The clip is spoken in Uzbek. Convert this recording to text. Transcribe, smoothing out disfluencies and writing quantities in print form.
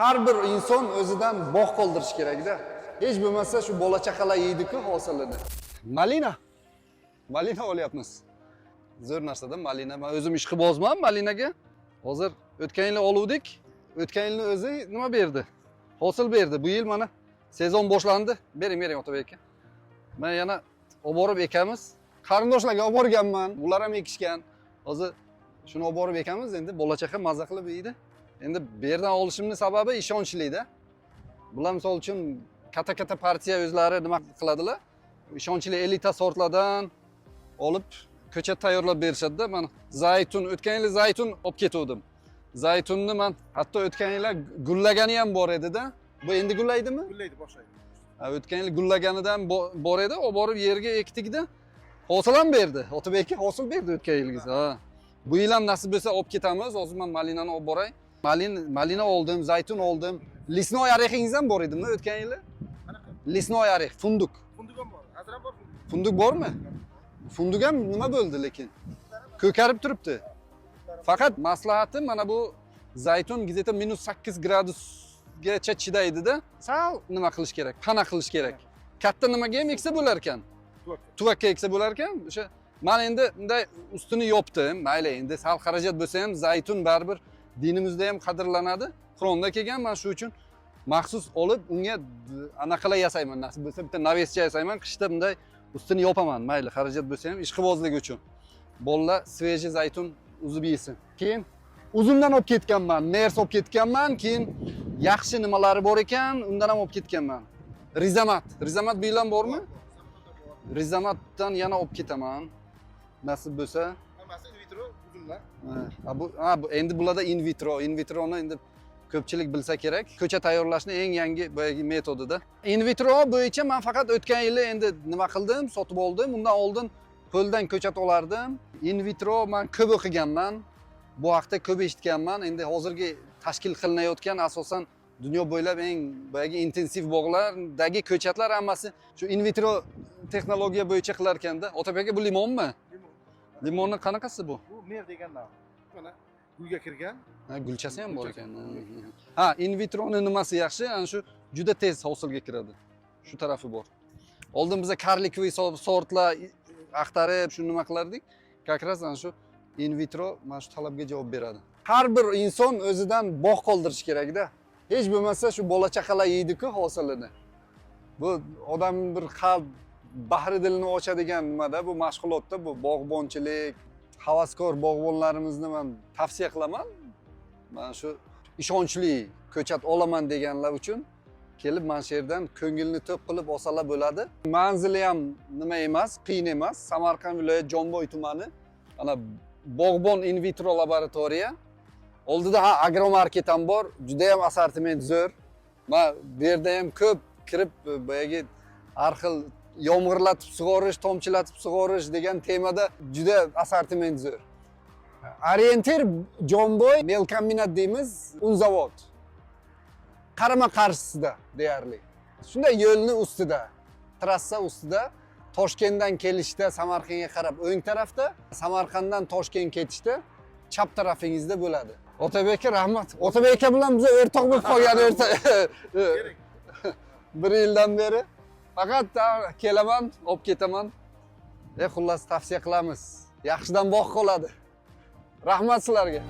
Har bir inson o'zidan bog' qoldirish kerak-da. Hech bo'lmasa shu bola chaqalar yeydi-ku hosilini. Malina olyapmiz. Zo'r narsa-da malina. Men o'zim ishqibozman malinaga. Hozir o'tgan yil oluvdik. O'tgan yilning o'zi nima berdi? Hosil berdi. Bu yil mana sezon boshlandi. Bering Otabek aka. Men yana olib borib ekamiz. Qarindoshlarga olib borganman. Ular ham ekishgan. Hozir shuni olib borib ekamiz. Endi bola chaqa mazza qilib yeydi. Endi bu yerdan olishimning sababi ishonchli-da. Bular misol uchun katta partiya o'zlari nima qiladilar? Ishonchli elita sortlardan olib ko'chat tayyorlab berishadi-da. Mana zaytun, o'tgan yil zaytun olib ketdim. Zaytunni men hatto o'tgan yil gullagani ham bor edi-da. Bu endi gullaydimi? Gullaydi, boshlaydi. O'tgan yil gullaganidan bor edi, olib borib yerga ekdik-da. Hosil ham berdi. Otabek aka hosil berdi o'tgan yilgiz. Ha. Bu yil ham nasib bo'lsa olib ketamiz. Hozir men malinani olib boray. Malina oldim, zaytun oldim. Lisnoy orexingiz ham bor edimi o'tgan yili? Qanaqa? Lisnoy orex, funduk. Funduk ham bor. Hozir ham bor funduk. Funduk bormi? Funduk ham nima bo'ldi lekin? Ko'karib turibdi. Faqat maslahatim mana bu zaytun gizeta -8 gradusgacha chidaydi-da. Sal nima qilish kerak? Pana qilish kerak. Katta nimaga ham eksa bo'lar ekan. Tuvakka eksa bo'lar ekan. O'sha men endi bunday ustini yopdim. Mayli, endi sal xarajat bo'lsa ham zaytun baribir dinimizda ham qadrlanadi. Qur'onda kelgan, men shu uchun maxsus olib unga anaqalar yasayman. Nasib bo'lsa bitta navescha yasayman, qishda bunday ustini yopaman. Mayli, xarajat bo'lsa ham ishqibozlik uchun. Bolalar sveji zaytun uzib yesin. Keyin uzumdan olib ketganman, mers olib ketganman, keyin yaxshi nimalari bor ekan, undan ham olib ketganman. Rizamat bu yil ham bormi? Rizamatdan yana olib ketaman. Nasib bo'lsa. Hammasi in vitro uzumlar. Bu endi bularda in vitroni endi ko'pchilik bilsa kerak. Ko'cha tayyorlashning eng yangi boyagi metodida. In vitro bo'yicha men faqat o'tgan yili endi nima qildim, sotib oldim. Undan oldin qo'ldan ko'chat olardim. In vitro men ko'p o'qiganman. Bu haqda ko'p eshitganman. Endi hozirgi tashkil qilinayotgan asosan dunyo bo'ylab eng boyagi intensiv bog'lardagi ko'chatlar hammasi shu in vitro texnologiya bo'yicha qilar ekanda. Otabek aka, bu limonmi? Limonni qanaqasi bu? Bu mer degan nom. Mana gulga kirgan. Ha, gulchasi ham bor ekan. Ha, in vitroni nimasi yaxshi? Ana shu juda tez hosilga kiradi. Shu tarafi bor. Oldin biza karlikviy sortlar axtarib, shu nima qilardik? Как раз ana shu in vitro mana shu talabga javob beradi. Har bir inson o'zidan bog' qoldirish kerak-da. Hech bo'lmasa shu bola chaqalar yeydi-ku hosilini. Bu odam bir qalb bahri dilini ochadigan nimada, bu mashg'ulotda, bu bog'bonchilik, havaskor bog'bonlarimizni men tavsiya qilaman. Mana shu ishonchli ko'chat olaman deganlar uchun kelib mana shu yerdan ko'ngilni to'q qilib olsalar bo'ladi. Manzili ham nima emas, qiyin emas. Samarqand viloyat Jomboy tumani. Ana bog'bon in vitro laboratoriya. Oldida agromarket ham bor, juda ham assortiment zo'r. Men bu yerda ham ko'p kirib boyagi har xil yomg'irlatib sug'orish, tomchilatib sug'orish degan temada juda assortiment zo'r. Orientir Jomboy melkombinat deymiz, un zavod. Qarama qarshisida deyarli. Shunday yo'lni ustida, trassa ustida, Toshkentdan kelishda Samarqandga qarab o'ng tarafda, Samarqanddan Toshkent ketishda chap tarafingizda bo'ladi. Otabek aka, rahmat. Otabek aka bilan biz o'rtoq bo'lib qolgan bir yildan beri. Faqat kelaman, olib ketaman. Xullas tavsiya qilamiz. Yaxshidan bog' qoladi. Rahmat sizlarga.